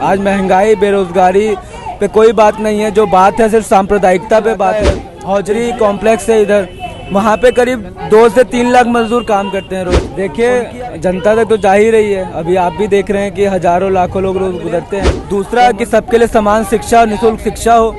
आज महंगाई बेरोजगारी पे कोई बात नहीं है, जो बात है सिर्फ सांप्रदायिकता पे बात है। हौजरी कॉम्प्लेक्स है इधर, वहाँ पे करीब 2 से 3 लाख मजदूर काम करते हैं रोज। देखिए जनता तक तो जा ही रही है, अभी आप भी देख रहे हैं कि हजारों लाखों लोग रोज गुजरते हैं। दूसरा कि सबके लिए समान शिक्षा, निःशुल्क शिक्षा हो।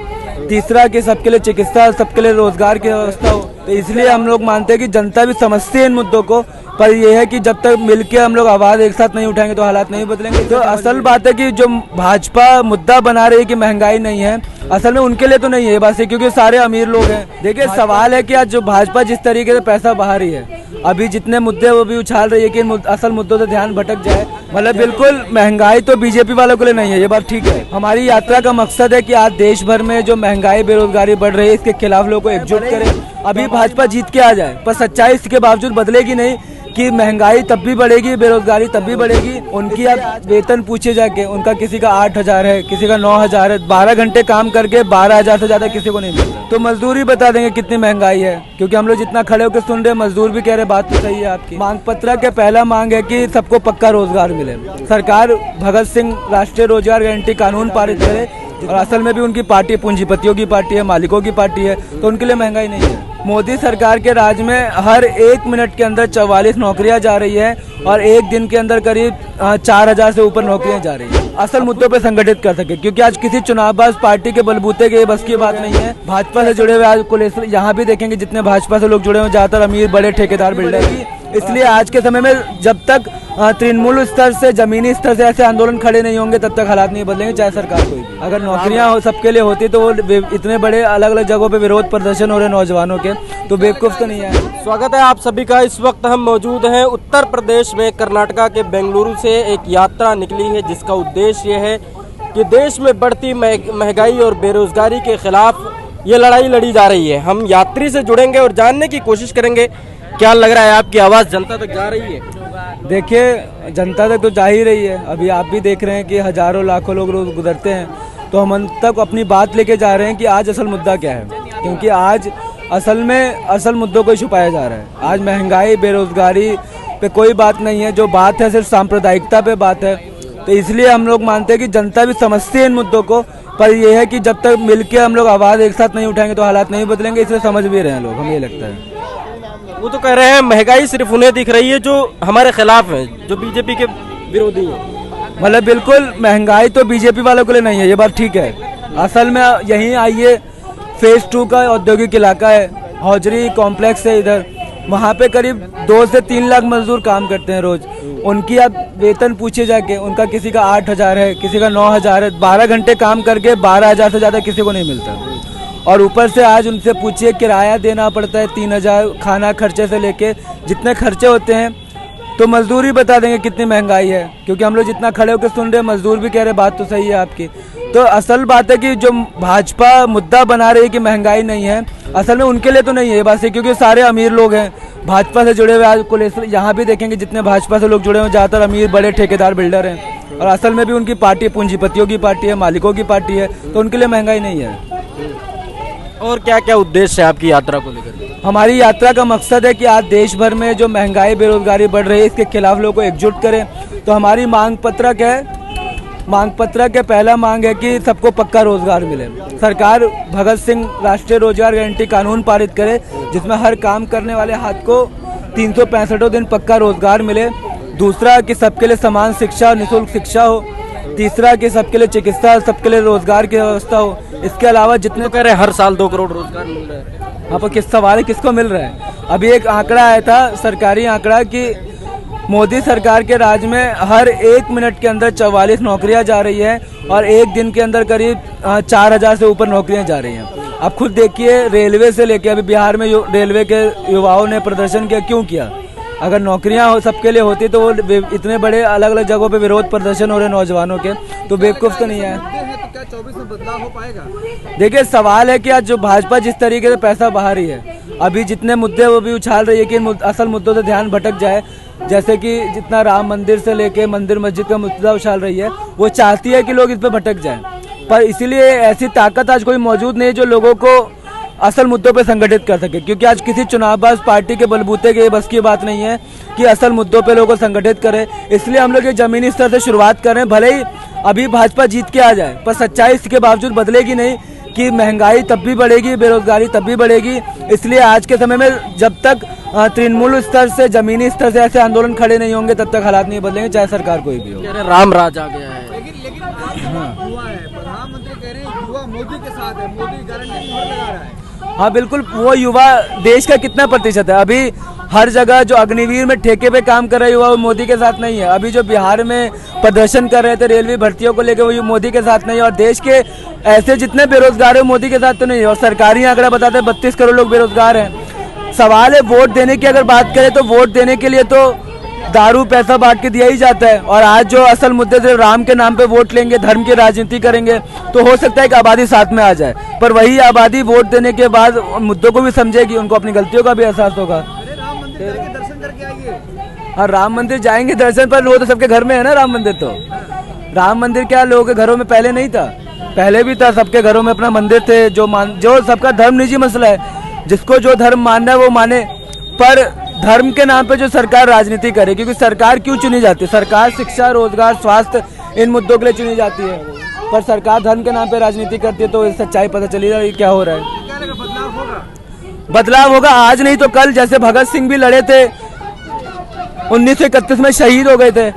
तीसरा कि सबके लिए चिकित्सा, सबके लिए रोजगार की व्यवस्था हो। तो इसलिए हम लोग मानते हैं कि जनता भी समझती है इन मुद्दों को, पर यह है कि जब तक मिलके हम लोग आवाज एक साथ नहीं उठाएंगे तो हालात नहीं बदलेंगे। तो असल बात है कि जो भाजपा मुद्दा बना रही है कि महंगाई नहीं है, असल में उनके लिए तो नहीं है बस, क्योंकि सारे अमीर लोग हैं। देखिए सवाल है कि आज जो भाजपा जिस तरीके से पैसा बहा रही है, अभी जितने मुद्दे वो भी उछाल रही है कि असल मुद्दों से ध्यान भटक जाए। मतलब बिल्कुल महंगाई तो बीजेपी वालों के लिए नहीं है, ये बात ठीक है। हमारी यात्रा का मकसद है कि आज देश भर में जो महंगाई बेरोजगारी बढ़ रही है, इसके खिलाफ लोगों को एकजुट करें। अभी भाजपा जीत के आ जाए, पर सच्चाई इसके बावजूद बदलेगी नहीं कि महंगाई तब भी बढ़ेगी, बेरोजगारी तब भी बढ़ेगी। उनकी अब वेतन पूछे जाके, उनका किसी का 8,000 है, किसी का 9,000 है। 12 घंटे काम करके 12,000 से ज्यादा किसी को नहीं मिलता। तो मजदूरी बता देंगे कितनी महंगाई है, क्योंकि हम लोग जितना खड़े होकर सुन रहे हैं, मजदूर भी कह रहे बात तो सही है आपकी। मांग पत्र के पहला मांग है कि सबको पक्का रोजगार मिले। सरकार भगत सिंह राष्ट्रीय रोजगार गारंटी कानून पारित करे, और असल में भी उनकी पार्टी पूंजीपतियों की पार्टी है, मालिकों की पार्टी है, तो उनके लिए महंगाई नहीं है। मोदी सरकार के राज में हर 1 मिनट के अंदर 44 नौकरियां जा रही है, और एक दिन के अंदर करीब 4,000 से ऊपर नौकरियां जा रही है। असल मुद्दों पे संगठित कर सके, क्योंकि आज किसी चुनावबाज पार्टी के बलबूते के बस की बात नहीं है। भाजपा से जुड़े हुए आज कुलेश्वर यहाँ भी देखेंगे, जितने भाजपा से लोग जुड़े हुए ज्यादातर अमीर बड़े ठेकेदार बिल्डर। इसलिए आज के समय में जब तक तृणमूल स्तर से, जमीनी स्तर से ऐसे आंदोलन खड़े नहीं होंगे, तब तक हालात नहीं बदलेंगे, चाहे सरकार कोई भी। अगर नौकरियां हो सबके लिए होती तो वो इतने बड़े अलग अलग जगहों पे विरोध प्रदर्शन हो रहे नौजवानों के, तो बेवकूफ तो नहीं है। स्वागत है आप सभी का। इस वक्त हम मौजूद हैं उत्तर प्रदेश में, कर्नाटका के बेंगलुरु से एक यात्रा निकली है, जिसका उद्देश्य ये है कि देश में बढ़ती महंगाई और बेरोजगारी के खिलाफ ये लड़ाई लड़ी जा रही है। हम यात्री से जुड़ेंगे और जानने की कोशिश करेंगे क्या लग रहा है, आपकी आवाज़ जनता तक जा रही है? देखिए जनता तक तो जा ही रही है, अभी आप भी देख रहे हैं कि हजारों लाखों लोग रोज गुजरते हैं। तो हम अंत तक अपनी बात लेके जा रहे हैं कि आज असल मुद्दा क्या है, क्योंकि आज असल मुद्दों को छुपाया जा रहा है। आज महंगाई बेरोजगारी पे कोई बात नहीं है, जो बात है सिर्फ सांप्रदायिकता पे बात है। तो इसलिए हम लोग मानते हैं कि जनता भी समझती है इन मुद्दों को, पर यह है कि जब तक मिलके हम लोग आवाज़ एक साथ नहीं उठाएंगे तो हालात नहीं बदलेंगे। इसलिए समझ भी रहे हैं लोग, हमें ये लगता है। वो तो कह रहे हैं महंगाई सिर्फ उन्हें दिख रही है जो हमारे खिलाफ है, जो बीजेपी के विरोधी हैं। मतलब बिल्कुल महंगाई तो बीजेपी वालों के लिए नहीं है, ये बात ठीक है। असल में यहीं आइए, फेज 2 का औद्योगिक इलाका है, हौजरी कॉम्प्लेक्स है इधर, वहाँ पे करीब 2 से 3 लाख मजदूर काम करते हैं रोज। उनकी अब वेतन पूछे जाके, उनका किसी का 8,000 है, किसी का 9,000 है। 12 घंटे काम करके 12,000 से ज्यादा किसी को नहीं मिलता। और ऊपर से आज उनसे पूछिए, किराया देना पड़ता है 3,000, खाना खर्चे से लेके जितने खर्चे होते हैं। तो मजदूरी बता देंगे कितनी महंगाई है, क्योंकि हम लोग जितना खड़े होकर सुन रहे हैं, मजदूर भी कह रहे बात तो सही है आपकी। तो असल बात है कि जो भाजपा मुद्दा बना रही है कि महंगाई नहीं है, असल में उनके लिए तो नहीं है बस, क्योंकि सारे अमीर लोग हैं। भाजपा से जुड़े हुए आज कुलेश्वर यहाँ भी देखेंगे, जितने भाजपा से लोग जुड़े हुए ज्यादातर अमीर बड़े ठेकेदार बिल्डर हैं, और असल में भी उनकी पार्टी पूंजीपतियों की पार्टी है, मालिकों की पार्टी है, तो उनके लिए महंगाई नहीं है। और क्या क्या उद्देश्य है आपकी यात्रा को लेकर? हमारी यात्रा का मकसद है कि आज देश भर में जो महंगाई बेरोजगारी बढ़ रही है, इसके खिलाफ लोगों को एकजुट करें। तो हमारी मांग पत्र क्या है? मांग पत्र के पहला मांग है कि सबको पक्का रोजगार मिले। सरकार भगत सिंह राष्ट्रीय रोजगार गारंटी कानून पारित करे, जिसमें हर काम करने वाले हाथ को 365 दिन पक्का रोजगार मिले। दूसरा कि सबके लिए समान शिक्षा, निःशुल्क शिक्षा हो। तीसरा कि सबके लिए चिकित्सा, सबके लिए रोजगार की व्यवस्था हो। इसके अलावा जितने कह रहे हैं हर साल 2 करोड़ रोजगार मिल रहा है, यहाँ पर किस सवाल है, किसको मिल रहा है? अभी एक आंकड़ा आया था, सरकारी आंकड़ा, कि मोदी सरकार के राज में हर 1 मिनट के अंदर 44 नौकरियां जा रही है, और एक दिन के अंदर करीब 4,000 से ऊपर नौकरियां जा रही हैं। आप खुद देखिए, रेलवे से लेके अभी बिहार में रेलवे के युवाओं ने प्रदर्शन किया, क्यों किया? अगर नौकरियां हो सबके लिए होती तो वो इतने बड़े अलग अलग जगहों पे विरोध प्रदर्शन हो रहे नौजवानों के, तो बेवकूफ तो नहीं है। क्या 24 में बदलाव हो पाएगा? देखिए सवाल है कि आज जो भाजपा जिस तरीके से पैसा बहा रही है, अभी जितने मुद्दे वो भी उछाल रही है कि असल मुद्दों से ध्यान भटक जाए, जैसे कि जितना राम मंदिर से लेके मंदिर मस्जिद का मुद्दा उछाल रही है, वो चाहती है कि लोग इस पर भटक जाएं। पर इसीलिए ऐसी ताकत आज कोई मौजूद नहीं जो लोगों को असल मुद्दों पे संगठित कर सके, क्योंकि आज किसी चुनावबाज पार्टी के बलबूते के बस की बात नहीं है कि असल मुद्दों पे लोगों को संगठित करें। इसलिए हम लोग ये जमीनी स्तर से शुरुआत कर रहे हैं। भले ही अभी भाजपा जीत के आ जाए, पर सच्चाई इसके बावजूद बदलेगी नहीं कि महंगाई तब भी बढ़ेगी, बेरोजगारी तब भी बढ़ेगी। इसलिए आज के समय में जब तक तृणमूल स्तर से, जमीनी स्तर से ऐसे आंदोलन खड़े नहीं होंगे, तब तक हालात नहीं बदलेंगे, चाहे सरकार कोई भी हो। राम राज आ गया है। लेकिन आज युवा है, प्रधानमंत्री कह रहे हैं युवा मोदी के साथ है, मोदी गारंटी की मोहर लगा रहा है। हाँ बिल्कुल, वो युवा देश का कितना प्रतिशत है? अभी हर जगह जो अग्निवीर में ठेके पे काम कर रहे युवा वो मोदी के साथ नहीं है। अभी जो बिहार में प्रदर्शन कर रहे थे रेलवे भर्तियों को लेकर, वो मोदी के साथ नहीं है। और देश के ऐसे जितने बेरोजगार है मोदी के साथ तो नहीं है। और सरकारी आंकड़ा बताते हैं 32 करोड़ लोग बेरोजगार हैं। सवाल है वोट देने की, अगर बात करें तो वोट देने के लिए तो दारू पैसा बांट के दिया ही जाता है। और आज जो असल मुद्दे से राम के नाम पे वोट लेंगे, धर्म की राजनीति करेंगे, तो हो सकता है कि आबादी साथ में आ जाए। पर वही आबादी वोट देने के बाद मुद्दों को भी समझेगी, उनको अपनी गलतियों का भी एहसास होगा। अरे राम मंदिर जाके दर्शन करके आइए। हाँ, राम मंदिर जाएंगे दर्शन, पर वो तो सबके घर में है ना राम मंदिर। तो राम मंदिर क्या लोगों के घरों में पहले नहीं था? पहले भी था, सबके घरों में अपना मंदिर थे। जो सबका धर्म निजी मसला है, जिसको जो धर्म मानना है वो माने। पर धर्म के नाम पे जो सरकार राजनीति करे, क्योंकि सरकार क्यों चुनी जाती है? सरकार शिक्षा, रोजगार, स्वास्थ्य, इन मुद्दों के लिए चुनी जाती है। पर सरकार धर्म के नाम पे राजनीति करती है, तो सच्चाई पता चली जाएगी क्या हो रहा है। क्या लगा बदलाव होगा? बदलाव होगा, आज नहीं तो कल। जैसे भगत सिंह भी लड़े थे, 1931 में शहीद हो गए थे।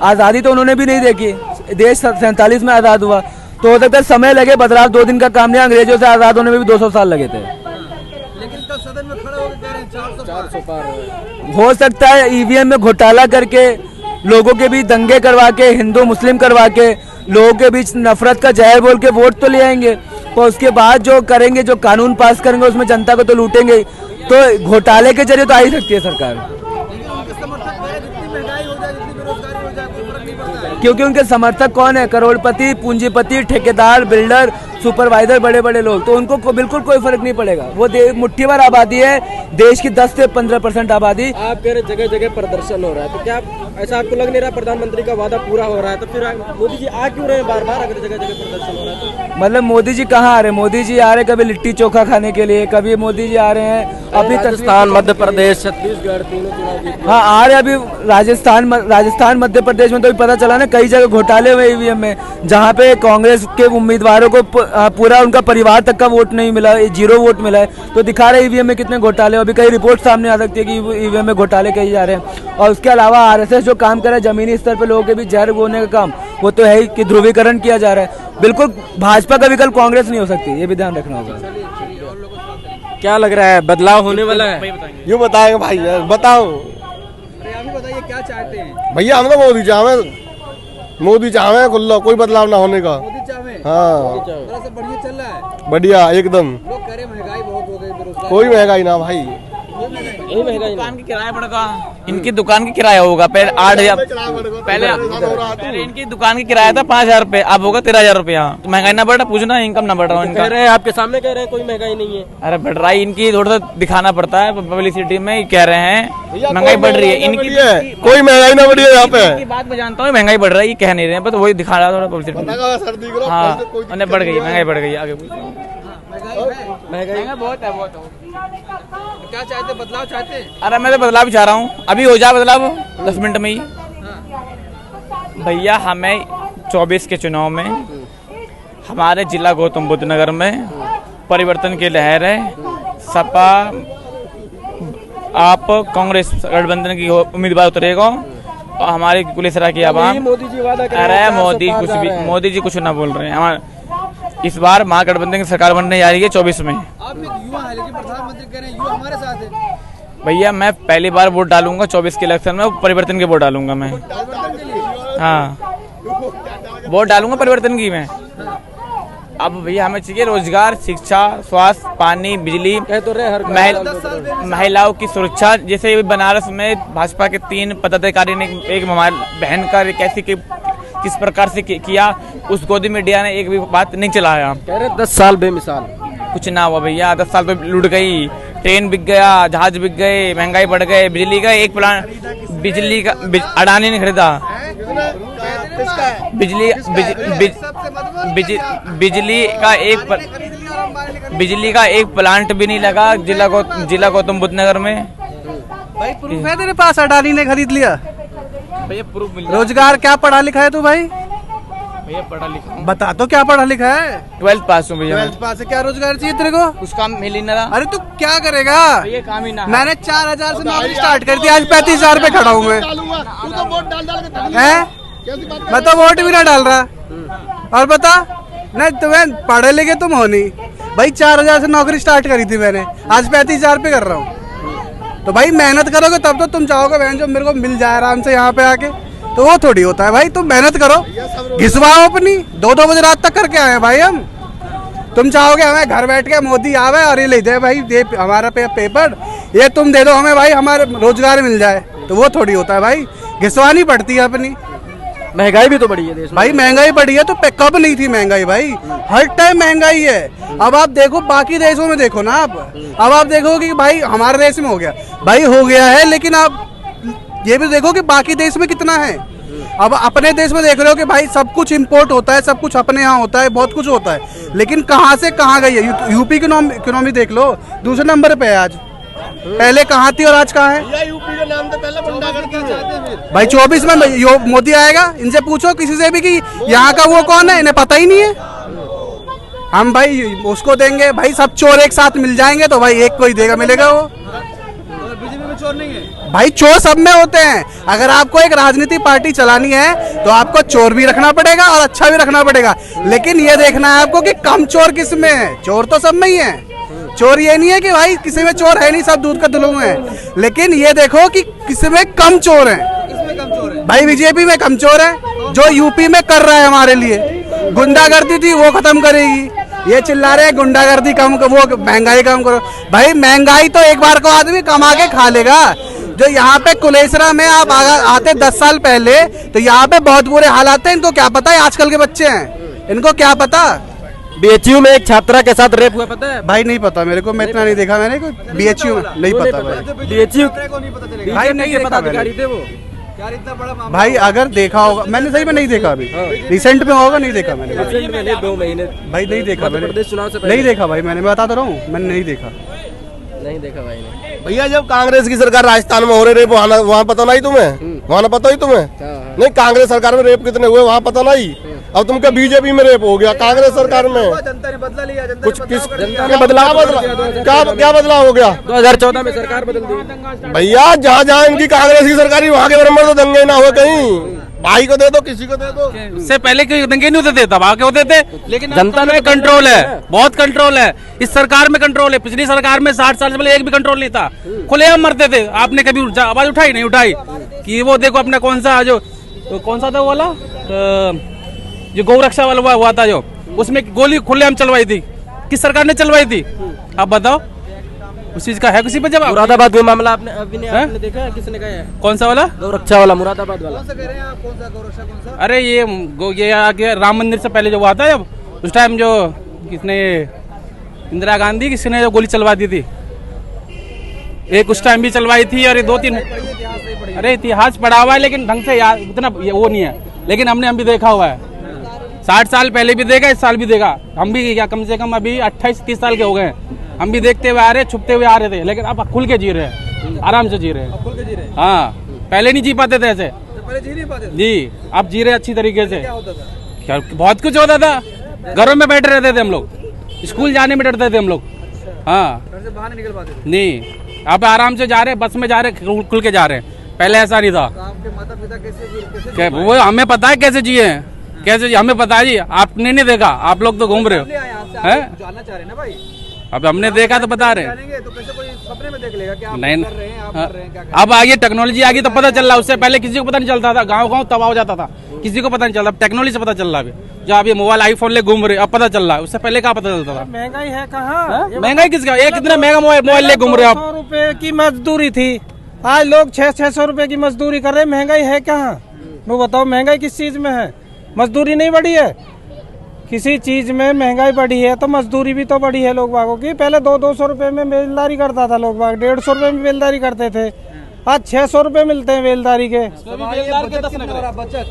आज़ादी तो उन्होंने भी नहीं देखी, देश 47 में आज़ाद हुआ। तो हो सकता है समय लगे, बदलाव 2 दिन का काम नहीं। अंग्रेजों से आज़ाद होने में भी 200 साल लगे थे। लेकिन कल सदन में खड़े होकर कह रहे हैं 400 पार। हो सकता है ईवीएम में घोटाला करके, लोगों के बीच दंगे करवा के, हिंदू मुस्लिम करवा के, लोगों के बीच नफरत का जहर बोल के वोट तो ले आएंगे, पर उसके बाद जो करेंगे, जो कानून पास करेंगे, उसमें जनता को तो लूटेंगे ही। तो घोटाले के जरिए तो आ ही सकती है सरकार। लेकिन उनके समर्थक कह रहे हैं जितनी महंगाई हो जाए, जितनी बेरोजगारी हो जाए, कोई फर्क नहीं पड़ता है। क्योंकि उनके समर्थक कौन है? करोड़पति, पूंजीपति, ठेकेदार, बिल्डर, सुपरवाइजर, बड़े बड़े लोग। तो उनको बिल्कुल कोई फर्क नहीं पड़ेगा। वो मुट्ठी भर आबादी है, देश की 10 से 15% आबादी। आप कह रहे जगह जगह प्रदर्शन हो रहा है, तो क्या ऐसा आपको लग नहीं रहा प्रधानमंत्री का वादा पूरा हो रहा है? तो फिर मोदी जी आ क्यों रहे हैं बार बार, अगर जगह जगह प्रदर्शन हो रहा है तो? मतलब मोदी जी कहाँ आ रहे हैं? मोदी जी आ रहे कभी लिट्टी चोखा खाने के लिए, कभी मोदी जी आ रहे हैं अपनी राजस्थान, मध्य प्रदेश, छत्तीसगढ़, तीनों चुनाव जीत। हाँ आ रहे। अभी राजस्थान मध्य प्रदेश में तो पता चला ना, कई जगह घोटाले हुए ईवीएम में, जहाँ पे कांग्रेस के उम्मीदवारों को पूरा उनका परिवार तक का वोट नहीं मिला, 0 वोट मिला है। तो दिखा रहे ईवीएम में कितने घोटाले। अभी कई रिपोर्ट सामने आ सकती है कि ईवीएम में घोटाले किए जा रहे हैं। और उसके अलावा आरएसएस जो काम कर रहा है जमीनी स्तर पे लोगों के बीच जहर बोने का काम, वो तो है ही कि ध्रुवीकरण किया जा रहा है। बिल्कुल भाजपा का विकल्प कांग्रेस नहीं हो सकती, ये भी ध्यान रखना होगा। क्या लग रहा है, बदलाव होने वाला है? यूँ बताएंगे भाई, बताओ अरे आप ही बताइए क्या चाहते हैं? भैया। हम तो मोदी चाहे खुल्ला, कोई बदलाव ना होने का। मोदी चाहे? हाँ थोड़ा सा बढ़िया चल रहा है। बढ़िया एकदम। लोग कह रहे महंगाई बहुत हो गई, बेरोजगारी। कोई महंगाई ना भाई, यही महंगाई दुकान की किराया बढ़ेगा, इनकी दुकान की किराया होगा पहले 8,000, पहले इनकी दुकान की किराया था 5,000 रुपए, अब होगा 13,000 रुपया। तो महंगाई ना बढ़ रहा, पूछना इनकम ना बढ़ रहा कह इनका। रहे हैं, आपके सामने कह रहे हैं कोई महंगाई नहीं है। अरे बढ़ रहा है, इनकी थोड़ा सा दिखाना पड़ता है पब्लिसिटी में, कह रहे हैं महंगाई बढ़ रही है इनकी। कोई महंगाई ना बढ़ी है यहाँ पे। इनकी बात मैं जानता हूँ महंगाई बढ़ रही है, ये कह नहीं रहे हैं, बस वही दिखा रहा है थोड़ा पब्लिसिटी। हाँ उन्हें बढ़ गई, महंगाई बढ़ गई। आगे महंगाई बहुत है, बहुत है। क्या चाहते, बदलाव चाहते हैं? अरे मैं तो बदलाव चाह रहा हूँ, अभी हो जाए बदलाव 10 मिनट में ही। भैया हमें 24 के चुनाव में हमारे जिला गौतम बुद्ध नगर में परिवर्तन की लहर है। सपा आप कांग्रेस गठबंधन की उम्मीदवार उतरेगा और हमारी कुलेसरा की आवाम। मोदी जी वादा कर रहे हैं, अरे मोदी जी कुछ ना बोल रहे हैं। हमारे इस बार महागठबंधन की सरकार बनने जा रही है 24 में। आप एक युवा है, लेकिन प्रधानमंत्री कह रहे हैं युवा हमारे साथ है। भैया मैं पहली बार वोट डालूंगा 24 के इलेक्शन में, परिवर्तन के वोट डालूंगा मैं। परिवर्तन के लिए? हाँ वोट डालूंगा परिवर्तन की मैं। अब भैया हमें चाहिए रोजगार, शिक्षा, स्वास्थ्य, पानी, बिजली, कह तो रहे हर महिलाओं की सुरक्षा। जैसे बनारस में भाजपा के 3 पदाधिकारी ने एक बहन का कैसे किस प्रकार से किया, उस गोदी मीडिया ने एक भी बात नहीं चलाया। कह रहे 10 साल बेमिसाल। कुछ ना हुआ भैया, 10 साल तो लूट गई, ट्रेन बिक गया, जहाज बिक गए, महंगाई बढ़ गए, बिजली का एक प्लांट, बिजली का अडानी ने खरीदा, बिजली का एक प्लांट भी नहीं लगा जिला गौतम बुद्ध नगर में। भाई प्रूफ है तेरे पास? अडानी ने खरीद लिया। भैया प्रूफ मिल रोजगार क्या पढ़ा लिखा है तू भाई? भैया पढ़ा लिखा हूँ, बता तो क्या पढ़ा लिखा है? 12th पास हूँ भैया। 12th पास है, क्या रोजगार चाहिए तेरे को? कुछ काम मिल ही ना रहा। अरे तू क्या करेगा? भैया काम ही ना है। मैंने 4000 से नौकरी स्टार्ट कर दी, आज 35,000 पे खड़ा हूँ मैं। तू तो वोट डाल डाल के हैं? कैसी बात मैं तो वोट भी ना डाल रहा। और बता, नहीं तुम्हें पढ़े लिखे तुम हो नहीं भाई। 4000 से नौकरी स्टार्ट करी थी मैंने, आज 35,000 पे कर रहा हूँ। तो भाई मेहनत करोगे तब तो तुम चाहोगे बहन जो मेरे को मिल जाए आराम से यहाँ पे आके, तो वो थोड़ी होता है भाई। तुम मेहनत करो, घिसवाओ अपनी। 2-2 बजे रात तक करके आए हैं भाई हम। तुम चाहोगे हमें घर बैठ के मोदी आवे और ये ले जाए भाई ये हमारा पेपर, ये तुम दे दो हमें भाई, हमारे रोजगार मिल जाए, तो वो थोड़ी होता है भाई। घिसवानी पड़ती है अपनी। महंगाई भी तो बढ़ी है देश में भाई महंगाई बढ़ी है तो कब नहीं थी महंगाई भाई? हर टाइम महंगाई है। अब आप देखो बाकी देशों में देखो ना आप, अब आप देखो कि भाई हमारे देश में हो गया भाई, हो गया है, लेकिन आप ये भी देखो कि बाकी देश में कितना है। अब अपने देश में देख रहे हो कि भाई सब कुछ इंपोर्ट होता है, सब कुछ अपने यहाँ होता है, बहुत कुछ होता है, लेकिन कहाँ से कहाँ गई है। यूपी की इकोनॉमी देख लो, दूसरे नंबर पे है आज। पहले कहाँ थी और आज कहाँ है? यूपी के नाम से पहले गुंडागर्दी है भाई 24 में मोदी आएगा, इनसे पूछो किसी से भी कि यहाँ का वो कौन है, इन्हें पता ही नहीं है। हम भाई उसको देंगे भाई, सब चोर एक साथ मिल जाएंगे तो भाई एक को ही देगा, मिलेगा वो। बीजेपी में चोर नहीं है भाई, चोर सब में होते हैं। अगर आपको एक राजनीति पार्टी चलानी है तो आपको चोर भी रखना पड़ेगा और अच्छा भी रखना पड़ेगा, लेकिन ये देखना है आपको कि कम चोर किस में है। चोर तो सब में ही है। चोर ये नहीं है कि भाई किसी में चोर है नहीं, सब दूध का धुलुआ है, लेकिन ये देखो कि किसी में कम चोर है। इसमें कम चोर है भाई बीजेपी में कम चोर है, जो यूपी में कर रहा है हमारे लिए। गुंडागर्दी थी वो खत्म करेगी, ये चिल्ला रहे हैं गुंडागर्दी कम, वो महंगाई कम करो। भाई महंगाई तो एक बार को आदमी कमा के खा लेगा। जो यहाँ पे कुलेसरा में आप आते 10 साल पहले तो यहाँ पे बहुत बुरे हालात हैं। इनको क्या पता है आजकल के बच्चे हैं, इनको क्या पता। बीएचयू में एक छात्रा के साथ रेप हुआ, पता है? भाई नहीं पता मेरे को, मैं इतना नहीं देखा मैंने। बीएचयू नहीं पता भाई, बीएचयू को नहीं पता चलेगा भाई नहीं के देखा पदाधिकारी थे वो। यार इतना बड़ा मामला। भाई अगर देखा होगा, मैंने सही में नहीं देखा, अभी रिसेंट में होगा, नहीं देखा मैंने। रिसेंट में 2 महीने भाई नहीं देखा मध्य मैंने, प्रदेश चुनाव से पहले नहीं देखा भाई, मैंने बता तो रहा हूँ, मैंने नहीं देखा। नहीं देखा भाई ने। भैया जब कांग्रेस की सरकार राजस्थान में हो रहे रेप, वहाँ पता नहीं तुम्हें? वहाँ ना पता ही तुम्हें? नहीं, कांग्रेस सरकार में रेप कितने हुए वहाँ पता नहीं। अब तुम क्या बीजेपी में रेप हो गया, कांग्रेस सरकार में जनता ने बदला लिया, जनता कुछ ने किस बदलाव कर दिया। क्या बदलाव, क्या बदलाव हो गया? 2014 में सरकार बदल दी भैया जहाँ जहाँ इनकी कांग्रेस की सरकार वहाँ के बराबर तो दंगे ना हुए कहीं। भाई को दे दो, किसी को दे दो। उससे पहले कोई दंगे नहीं होते थे, तब आके होते थे, लेकिन जनता में कंट्रोल है, बहुत कंट्रोल है। इस सरकार में कंट्रोल है, पिछली सरकार में 60 साल से पहले एक भी कंट्रोल नहीं था, खुलेआम मरते थे। आपने कभी आवाज उठाई नहीं उठाई कि वो देखो अपना कौन सा जो तो कौन सा था वो वाला जो गौ रक्षा वाला हुआ था, जो उसमें गोली खुलेआम चलवाई थी, किस सरकार ने चलवाई थी? आप बताओ, उस चीज का है किसी पे जवाब? मुरादाबाद में मामला आपने देखा है? किसने कहा है? कौन सा वाला? गौरक्षा वाला, मुरादाबाद वाला। कौन सा कह रहे हैं आप? कौन सा गौरक्षा, कौन सा? अरे ये आगे राम मंदिर से पहले जो हुआ था, जब उस टाइम जो किसने इंदिरा गांधी किसने जो गोली चलवा दी थी, एक उस टाइम भी चलवाई थी, और ये 2-3 अरे इतिहास पढ़ा हुआ है, लेकिन ढंग से याद इतना वो नहीं है, लेकिन हम भी देखा हुआ है। 60 साल पहले भी देखा, इस साल भी देखा। हम भी क्या कम से कम अभी 28-30 साल के हो गए हैं, हम भी देखते हुए आ रहे, छुपते हुए आ रहे थे, लेकिन अब खुल के जी रहे हैं, आराम से जी रहे हैं। खुल के जी रहे हैं? हाँ, पहले नहीं जी पाते थे ऐसे तो पहले जी नहीं पाते थे? जी, अब जी रहे अच्छी तरीके से। क्या होता था? क्या बहुत कुछ होता था, घरों में बैठे रहते थे हम लोग, स्कूल जाने में डरते थे हम लोग। हाँ, घर से बाहर नहीं निकल पाते थे? नहीं, अब आराम से जा रहे, बस में जा रहे, खुल के जा रहे हैं। पहले ऐसा नहीं था। तो आपके माता पिता कैसे वो हमें पता है कैसे जिए हैं, कैसे जी हमें पता है जी, आपने नहीं देखा, आप लोग तो घूम रहे हो हैं। जानना चाह रहे हैं ना भाई? अब हमने देखा तो बता रहे हैं। जानेंगे तो कैसे कोई सपने में देख लेगा कि आप नहीं, कर रहे हैं, आप कर रहे हैं, क्या कर रहे अब आगे टेक्नोलॉजी आ गई तो पता चल रहा है। उससे पहले किसी को पता नहीं चलता था, गांव तबाह हो जाता था, किसी को पता नहीं चलता। अब टेक्नोलॉजी से पता चल रहा है। जो आप ये मोबाइल आईफोन ले घूम रहे, अब पता चल रहा है, उससे पहले क्या पता चलता था? महंगाई है कहाँ? महंगाई किसका? ये कितना महंगा मोबाइल ले घूम रहे हो आप? 100 रुपए की मजदूरी थी, आज लोग 600 रुपए की मजदूरी कर रहे हैं। महंगाई है कहाँ? वो बताओ, महंगाई किस चीज में है? मजदूरी नहीं बढ़ी है। किसी चीज में महंगाई बढ़ी है तो मजदूरी भी तो बढ़ी है लोग बागों की। पहले 200-200 रुपए में बेलदारी करता था लोग बाग, 150 रुपए में बेलदारी करते थे, आज 600 रुपए मिलते हैं बेलदारी के। बचत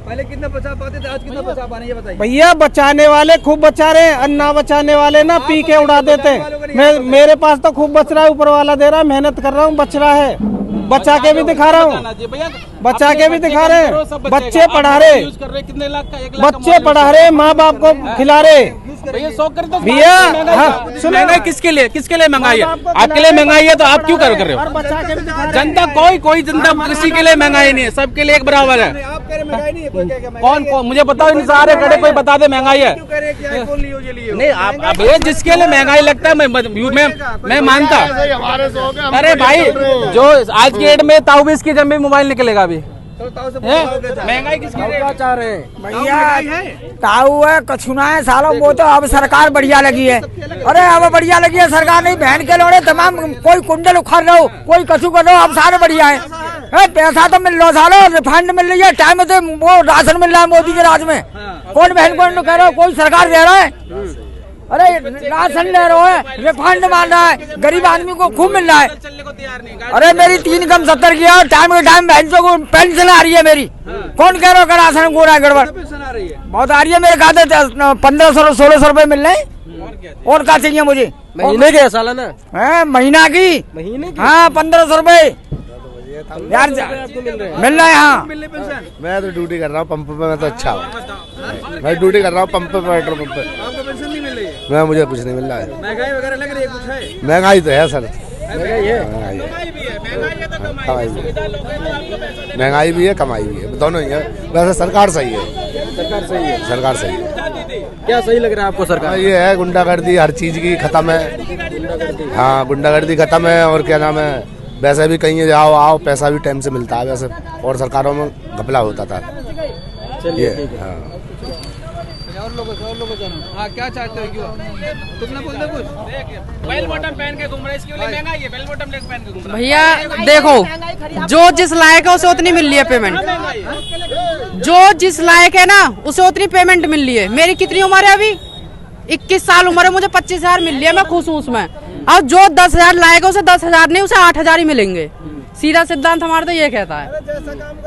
पहले कितना बचा पाते थे, आज कितना बचा पाने, ये बताइए भैया। बचाने वाले खूब बचा रहे हैं, अन्ना बचाने वाले ना पी के उड़ा देते हैं। मेरे पास तो खूब बच रहा है, ऊपर वाला दे रहा है, मेहनत कर रहा हूँ, बच रहा है। बचा के भी दिखा रहा हूँ, बचा के भी दिखा रहे हैं। बच्चे पढ़ा रहे, कितने लाख का? 1 लाख बच्चे पढ़ा रहे, माँ बाप को खिला रहे। भैया 100 कर दो भैया महंगाई किसके लिए महंगाई है? आपके लिए महंगाई है तो आप क्यों कर रहे हो? जनता कोई जनता किसी के लिए महंगाई नहीं है, सबके लिए एक बराबर है। कौन मुझे बताओ, इन सारे खड़े कोई बता दे महंगाई है? नहीं आप भैया जिसके लिए महंगाई लगता है मैं मानता। अरे भाई जो आज की डेट में ताऊ भी इसकी जब भी मोबाइल निकलेगा अभी महंगाई किसकी क्या चाह रहे हैं भैया? ताऊ है कछुना है सालों, वो तो अब सरकार बढ़िया लगी है। अरे अब बढ़िया लगी है सरकार, नहीं बहन के लोड़े तमाम कोई कुंडल उखाड़ रहे हो, कोई कछु कर रहे हो, अब सारे बढ़िया है। पैसा तो मिल रहा सालों, रिफंड मिल रही है टाइम से, वो राशन मिल रहा है मोदी के राज में। कौन बहन को कह रहा हो, कोई सरकार दे रहा है? अरे राशन ले रहा है, रिफंड मार रहा है, गरीब आदमी को खूब मिल रहा है। अरे मेरी 3 कम 70 किया, टाइम के टाइम बहनों को पेंशन आ रही है मेरी। कौन कह रहा है राशन को रहा है गड़बड़? बहुत आ रही है मेरे खाते 1500-1600 रुपए मिल रहे हैं। और क्या चाहिए मुझे? महीने के सालाना है महीना की? महीने की? हाँ 1500 रुपए यार मिल रहा है। हाँ मैं तो ड्यूटी कर रहा हूँ पंप पे, मैं तो अच्छा हूँ। मैं ड्यूटी कर रहा हूँ पंप पे, पेट्रोल पंप पे। आपको पेंशन नहीं मिल रही है? मैं मुझे कुछ नहीं मिल रहा है। महंगाई वगैरह लग रही है, कुछ है? महंगाई तो है सर, महंगाई है, महंगाई भी है कमाई भी है, दोनों ही है। वैसे सरकार सही है, सरकार सही है। क्या सही लग रहा है आपको सरकार? ये है गुंडागर्दी हर चीज की खत्म है। हाँ गुंडागर्दी खत्म है, और क्या नाम है, वैसे भी कहीं जाओ आओ पैसा भी टाइम से मिलता है वैसे, और सरकारों में घपला होता था ये। हाँ और लोगों हाँ क्या चाहते हो? क्यों तुमने बोल दे कुछ? बेल बॉटम पहन के घूम रहे, इसके लिए महंगाई है। बेल बॉटम लेग पहन के घूम रहे भैया देखो, जो जिस लायक है उसे उतनी मिल रही है पेमेंट, जो जिस लायक है ना उसे उतनी पेमेंट मिल रही है। मेरी कितनी उम्र है अभी? 21 साल उम्र है, मुझे 25,000 मिल रही है, मैं खुश हूँ उसमें। और जो 10,000 लाएगा उसे 10,000 नहीं, उसे 8,000 ही मिलेंगे। सीधा सिद्धांत हमारा तो ये कहता है,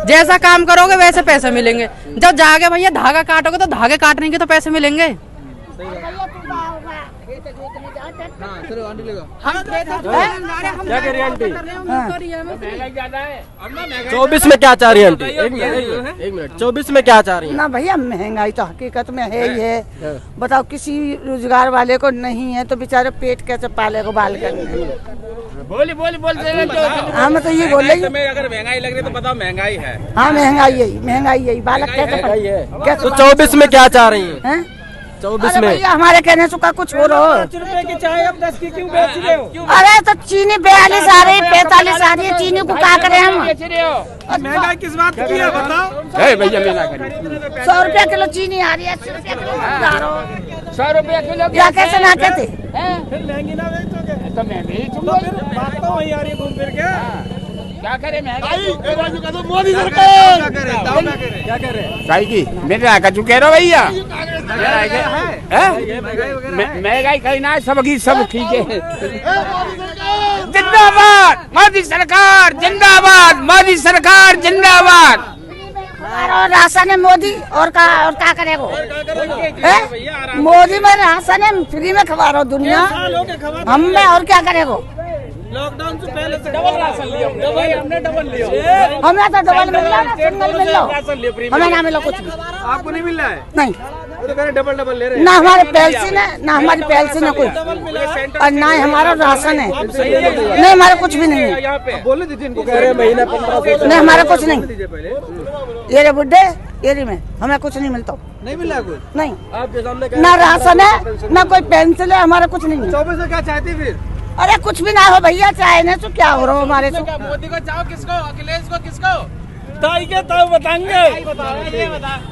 जैसा काम करोगे वैसे पैसे मिलेंगे। जब जाके भैया धागा काटोगे तो धागे काटने के तो पैसे मिलेंगे। क्या कह रही है आंटी? 24 में क्या चाह रही है आंटी? एक मिनट 24 में क्या चाह रही है? ना भैया महंगाई तो हकीकत में है ही है। बताओ किसी रोजगार वाले को नहीं है तो बेचारे पेट कैसे पालेगा बाल करने? बोल हम तो ये बोल रही, अगर महंगाई लग रही है तो बताओ महंगाई है। हाँ महंगाई यही बालक कैसे? तो 24 में क्या चाह रही है? 24 में भैया हमारे कहने से का कुछ हो रहा हो। 5 रुपए की चाय अब 10 की क्यों बेच रहे हो? अरे तो चीनी 42 आ रही, 45 आ रही है, चीनी को क्या करें हम? महंगाई किस बात की है बताओ? भैया मेला 100 रुपया किलो चीनी आ रही है, 80 रुपया किलो 100 रुपया किलो क्या कैसे ना कहते? फिर महंगी ना बेचोगे तो मैं तो फिर बात तो वही आ रही है घूम फिर के। क्या करे महंगाई? मोदी सरकार क्या कह रहे? साई की मेरे का तू कह रहा भैया महंगाई कहीं ना सब की सब ठीक है। जिंदाबाद मोदी सरकार, जिंदाबाद मोदी सरकार, जिंदाबाद। और राशन है मोदी और क्या करेगा? मोदी में राशन है, फ्री में खवा रहा दुनिया हम में, और क्या करेगा? लॉकडाउन से पहले से डबल राशन लिया हमने, डबल लिया। हमें तो डबल मिल रहा है, सिंगल मिल रहा, हमें ना मिला कुछ भी। आपको नहीं मिल रहा है? नहीं, वो तो कह रहे डबल ले रहे हैं। ना हमारे पेंशन है, ना हमारी पेंशन है कोई, और ना ही हमारा राशन है, नहीं हमारा कुछ भी नहीं है। बोले दीदी इनको कह रहे हैं महीना 1500 नहीं हमारा कुछ नहीं। ये रे बुड्ढे ये रे में हमें कुछ नहीं मिलता, नहीं मिल रहा कुछ। नहीं आपके सामने ना राशन है ना कोई पेंशन है, हमारा कुछ नहीं है। 24 से क्या चाहती फिर? अरे कुछ भी ना हो भैया, चाहे ना तो क्या हो रहा हो हमारे से। मोदी को चाहो किसको, अखिलेश को किसको? ताई के ताऊ बताएंगे।